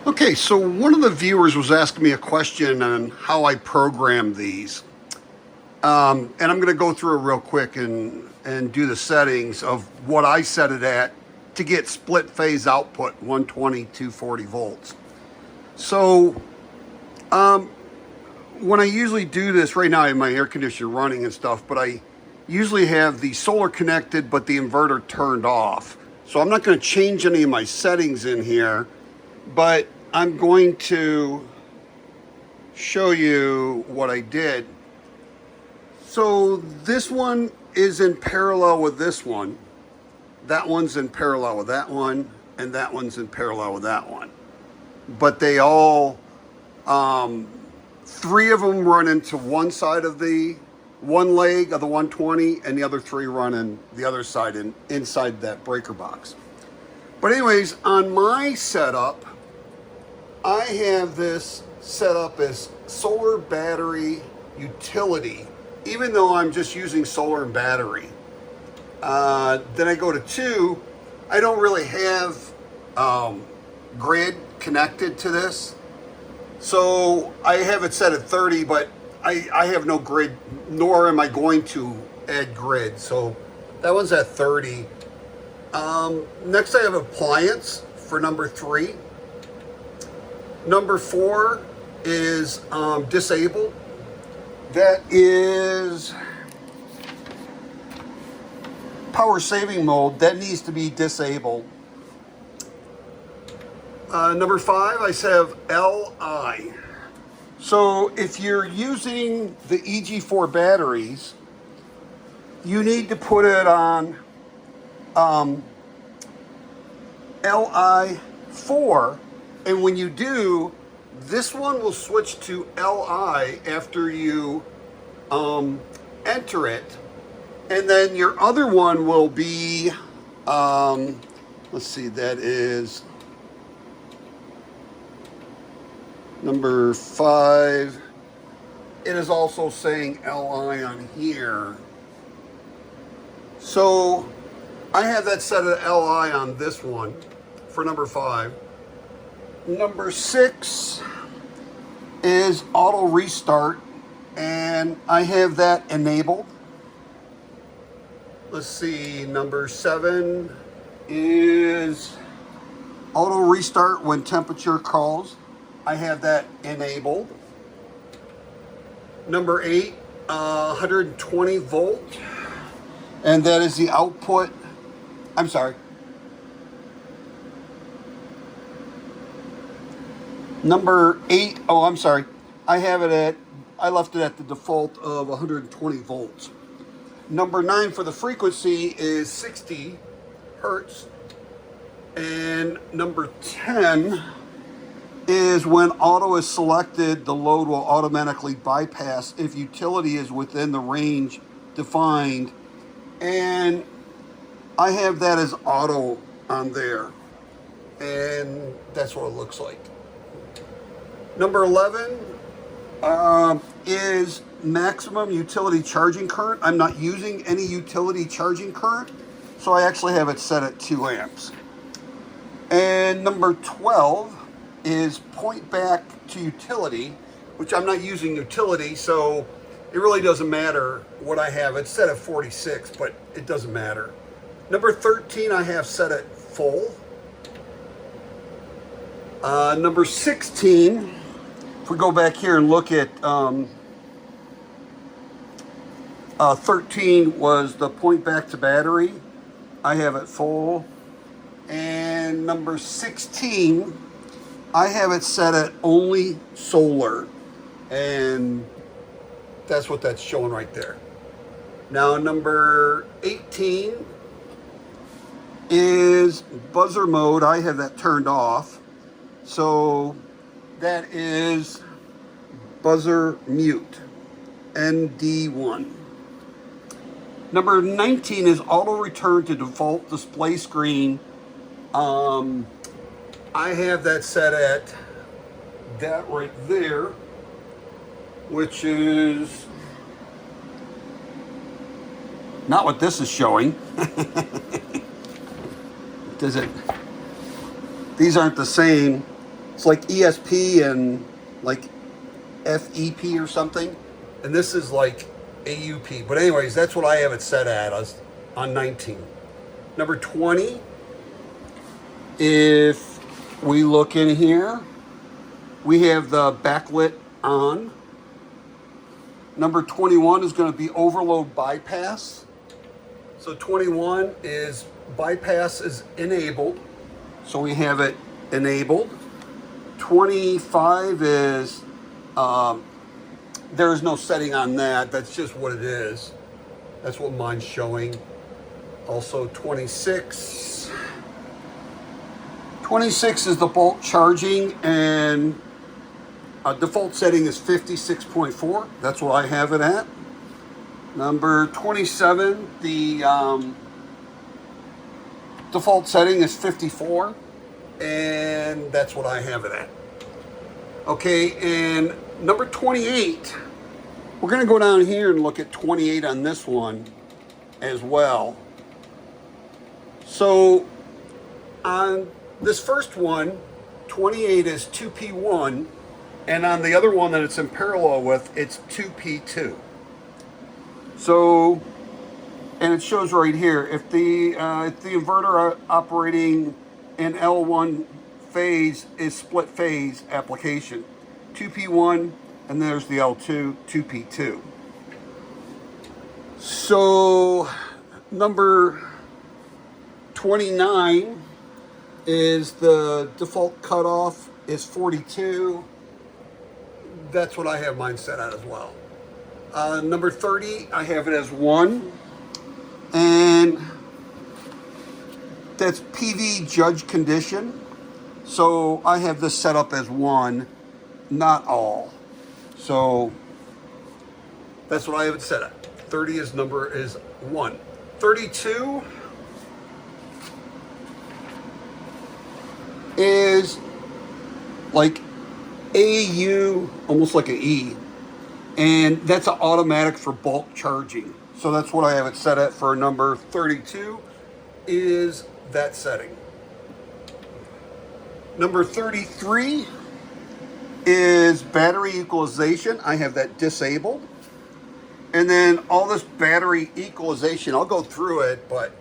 Okay, so one of the viewers was asking me a question on how I program these. And I'm going to go through it real quick and do the settings of what I set it at to get split phase output, 120, 240 volts. So when I usually do this, right now I have my air conditioner running and stuff, but I usually have the solar connected but the inverter turned off. So I'm not going to change any of my settings in here, but I'm going to show you what I did. So this one is in parallel with this one. That one's in parallel with that one, and that one's in parallel with that one. But they all, three of them run into one side of the one leg of the 120, and the other three run in the other side inside that breaker box. But anyways, on my setup, I have this set up as solar battery utility, even though I'm just using solar and battery. Then I go to 2. I don't really have grid connected to this. So I have it set at 30, but I have no grid, nor am I going to add grid. So that one's at 30. Next I have appliance for number 3. Number 4 is disabled. That is power saving mode. That needs to be disabled. Number 5, I have LI. So if you're using the EG4 batteries, you need to put it on LI4. And when you do, this one will switch to LI after you enter it. And then your other one will be, let's see, that is number 5. It is also saying LI on here. So I have that set of LI on this one for number 5. Number 6 is auto restart, and I have that enabled. Let's see, number 7 is auto restart when temperature calls. I have that enabled. Number 8, 120 volt, and that is the output. I'm sorry. Number 8, oh, I'm sorry. I left it at the default of 120 volts. Number 9 for the frequency is 60 hertz. And number 10 is when auto is selected, the load will automatically bypass if utility is within the range defined. And I have that as auto on there. And that's what it looks like. Number 11 is maximum utility charging current. I'm not using any utility charging current, so I actually have it set at 2 amps. And number 12 is point back to utility, which I'm not using utility, so it really doesn't matter what I have. It's set at 46, but it doesn't matter. Number 13 I have set at full. Number 16, if we go back here and look at 13 was the point back to battery. I have it full. And number 16, I have it set at only solar. And that's what that's showing right there. Now number 18 is buzzer mode. I have that turned off. So that is buzzer mute, ND1. Number 19 is auto return to default display screen. I have that set at that right there, which is not what this is showing. Does it? These aren't the same. It's like ESP and like FEP or something. And this is like AUP. But anyways, that's what I have it set at on 19. Number 20, if we look in here, we have the backlit on. Number 21 is going to be overload bypass. So 21 is bypass is enabled. So we have it enabled. 25 is, there is no setting on that. That's just what it is. That's what mine's showing. Also 26. 26 is the bulk charging, and default setting is 56.4. That's what I have it at. Number 27, the default setting is 54, and that's what I have it at. Okay, and number 28, we're going to go down here and look at 28 on this one as well. So on this first one, 28 is 2P1, and on the other one that it's in parallel with, it's 2P2. So, and it shows right here, if the inverter operating in L1 phase is split phase application, 2P1, and there's the L2, 2P2. So, number 29 is the default cutoff is 42. That's what I have mine set at as well. Number 30, I have it as 1. And that's PV judge condition. So I have this set up as 1, not all. So that's what I have it set at. 30 is number is 1. 32 is like AU, almost like an E. And that's an automatic for bulk charging. So that's what I have it set at for number 32 is that setting. Number 33 is battery equalization. I have that disabled. And then all this battery equalization, I'll go through it, but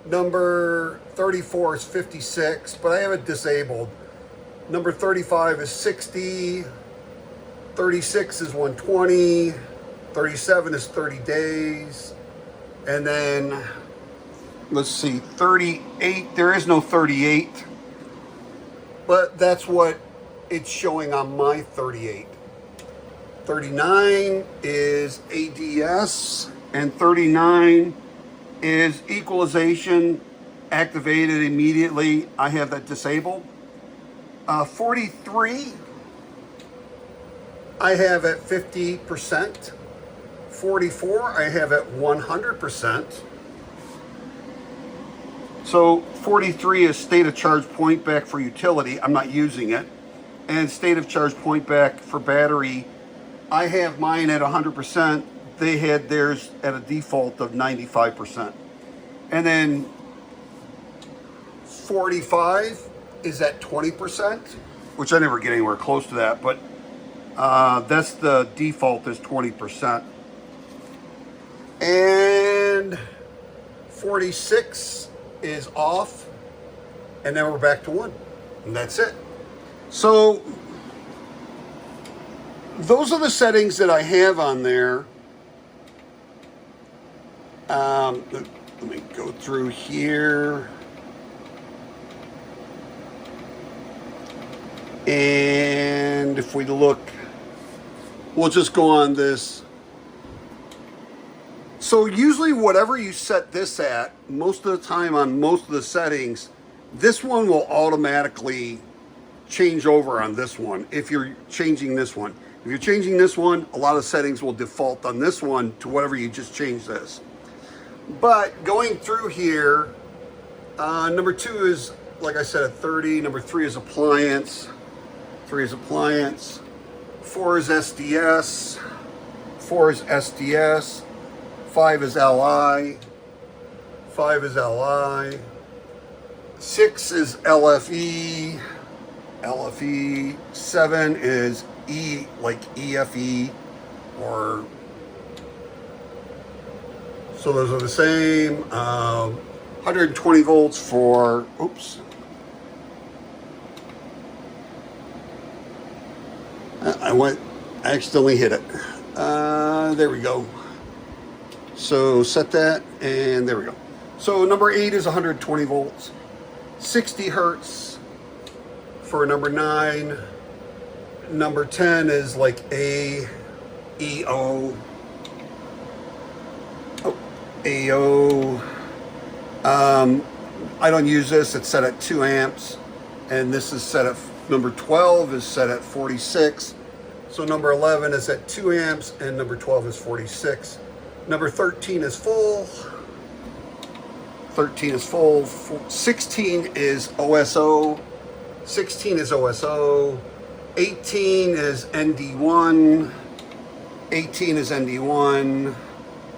number 34 is 56, but I have it disabled. Number 35 is 60. 36 is 120. 37 is 30 days. And then, let's see, 38, there is no 38. But that's what it's showing on my 38. 39 is ADS, and 39 is equalization activated immediately. I have that disabled. 43, I have at 50%. 44, I have at 100%. So 43 is state of charge point back for utility. I'm not using it. And state of charge point back for battery, I have mine at 100%. They had theirs at a default of 95%. And then 45 is at 20%, which I never get anywhere close to that, but that's the default is 20%. And 46 is off, and then we're back to 1, and that's it. So those are the settings that I have on there. Let me go through here. And if we look, we'll just go on this. So usually whatever you set this at, most of the time on most of the settings, this one will automatically change over on this one if you're changing this one. If you're changing this one, a lot of settings will default on this one to whatever you just changed this. But going through here, number 2 is, like I said, at 30. Number 3 is appliance. 3 is appliance. 4 is SDS. 4 is SDS. 5 is LI. 5 is LI. 6 is LFE. LFE. 7 is E, like EFE, or so those are the same. 120 volts for, oops. I accidentally hit it. There we go. So set that, and there we go. So number 8 is 120 volts. 60 hertz for number 9. Number 10 is like A, E, O. Oh, A, O. I don't use this. It's set at 2 amps. And this is set at, number 12 is set at 46. So number 11 is at 2 amps, and number 12 is 46. Number 13 is full. 13 is full. 16 is OSO. 16 is OSO. 18 is ND1. 18 is ND1.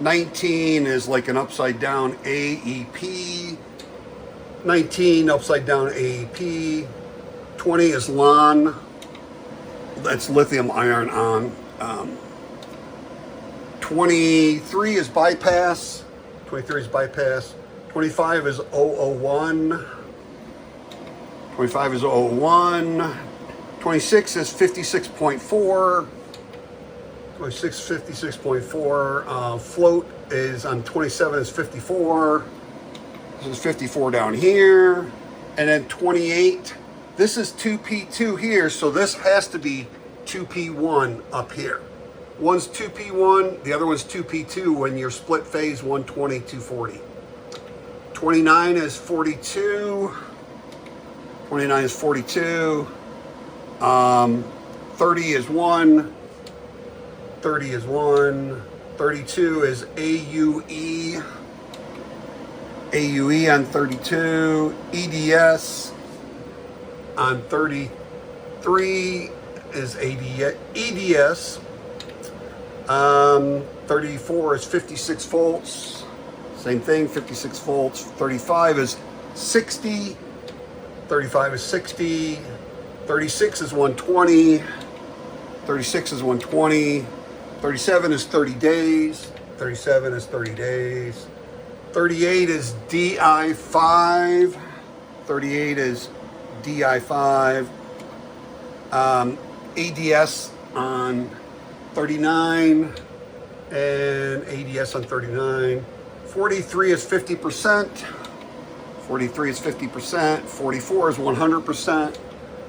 19 is like an upside down AEP. 19 upside down AEP. 20 is LON. That's lithium iron on. 23 is bypass. 23 is bypass. 25 is 001. 25 is 001. 26 is 56.4. 26 56.4. Float is on 27 is 54. This is 54 down here. And then 28. This is 2P2 here, so this has to be 2P1 up here. One's 2P1, the other one's 2P2 when you're split phase 120, 240. 29 is 42. 29 is 42. 30 is 1. 30 is 1. 32 is AUE. AUE on 32. EDS on 33 is EDS. 34 is 56 volts. Same thing, 56 volts. 35 is 60. 35 is 60. 36 is 120. 36 is 120. 37 is 30 days. 37 is 30 days. 38 is DI5. 38 is DI5. ADS on 39 and ADS on 39. 43 is 50%. 43 is 50%. 44 is 100%.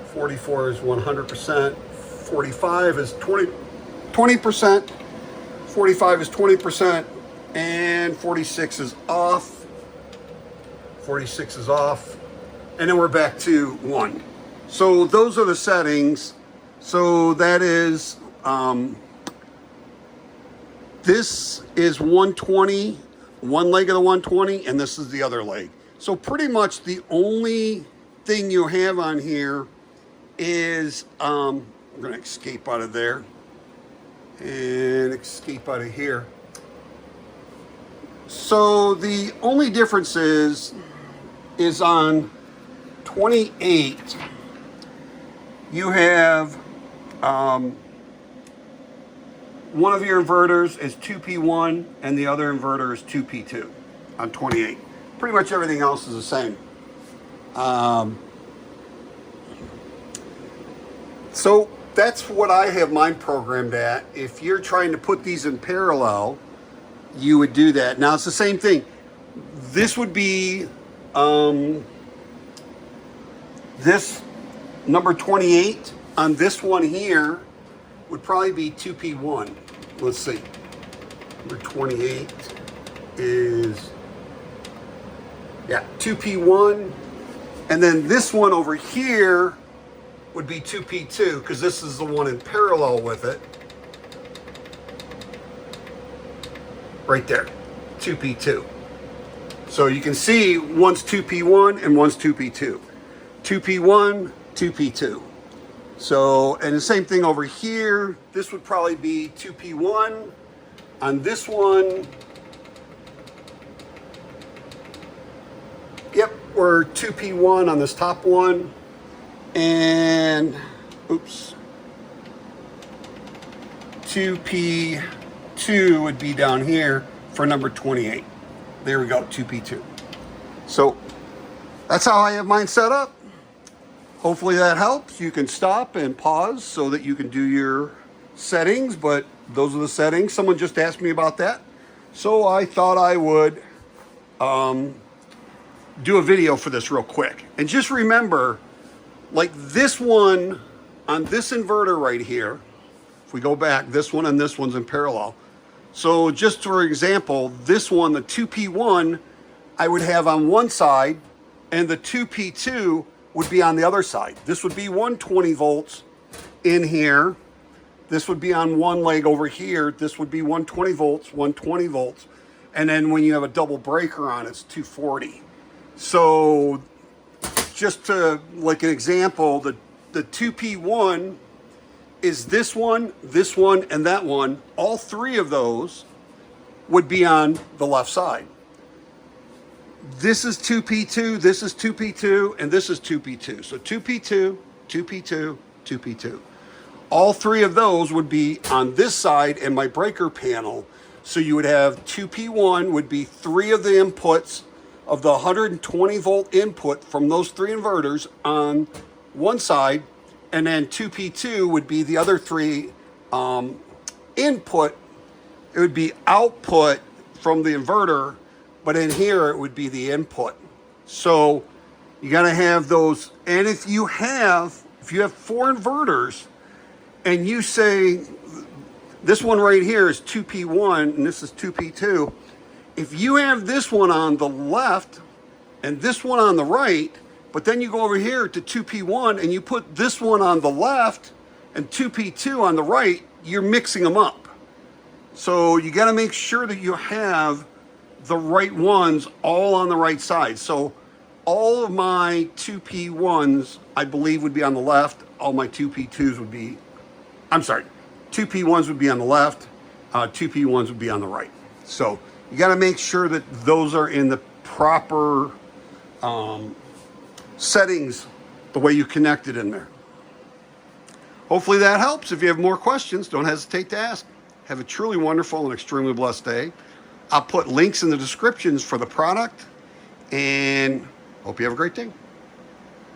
44 is 100%. 45 is 20%. 45 is 20%. And 46 is off. 46 is off. And then we're back to 1. So those are the settings. So that is, this is 120, one leg of the 120, and this is the other leg. So pretty much the only thing you have on here is, I'm going to escape out of there and escape out of here. So the only difference is on 28, you have one of your inverters is 2P1 and the other inverter is 2P2 on 28. Pretty much everything else is the same. So that's what I have mine programmed at. If you're trying to put these in parallel, you would do that. Now it's the same thing. This would be this number 28 on this one here would probably be 2P1. Let's see. Number 28 is, yeah, 2P1. And then this one over here would be 2P2 because this is the one in parallel with it. Right there, 2P2. So you can see one's 2P1 and one's 2P2. 2P1, 2P2. So, and the same thing over here, this would probably be 2P1. On this one, yep, we're 2P1 on this top one. And, oops, 2P2 would be down here for number 28. There we go, 2P2. So that's how I have mine set up. Hopefully that helps. You can stop and pause so that you can do your settings, but those are the settings. Someone just asked me about that. So I thought I would do a video for this real quick. And just remember, like this one on this inverter right here, if we go back, this one and this one's in parallel. So just for example, this one, the 2P1, I would have on one side, and the 2P2 would be on the other side. This would be 120 volts in here. This would be on one leg over here. This would be 120 volts, 120 volts. And then when you have a double breaker on, it's 240. So just to, like an example, the 2P1 is this one, and that one. All three of those would be on the left side. This is 2P2, this is 2P2, and this is 2P2. So 2P2, 2P2, 2P2. All three of those would be on this side in my breaker panel. So you would have 2P1 would be three of the inputs of the 120 volt input from those three inverters on one side, and then 2P2 would be the other three input. It would be output from the inverter, but in here it would be the input. So you got to have those. And if you have four inverters and you say this one right here is 2P1 and this is 2P2, if you have this one on the left and this one on the right, but then you go over here to 2P1 and you put this one on the left and 2P2 on the right, you're mixing them up. So you got to make sure that you have the right ones all on the right side. So all of my 2P1s, I believe, would be on the left. All my 2P2s would be, 2P1s would be on the left, 2P1s would be on the right. So you got to make sure that those are in the proper settings, the way you connect it in there. Hopefully that helps. If you have more questions, don't hesitate to ask. Have a truly wonderful and extremely blessed day. I'll put links in the descriptions for the product, and hope you have a great day.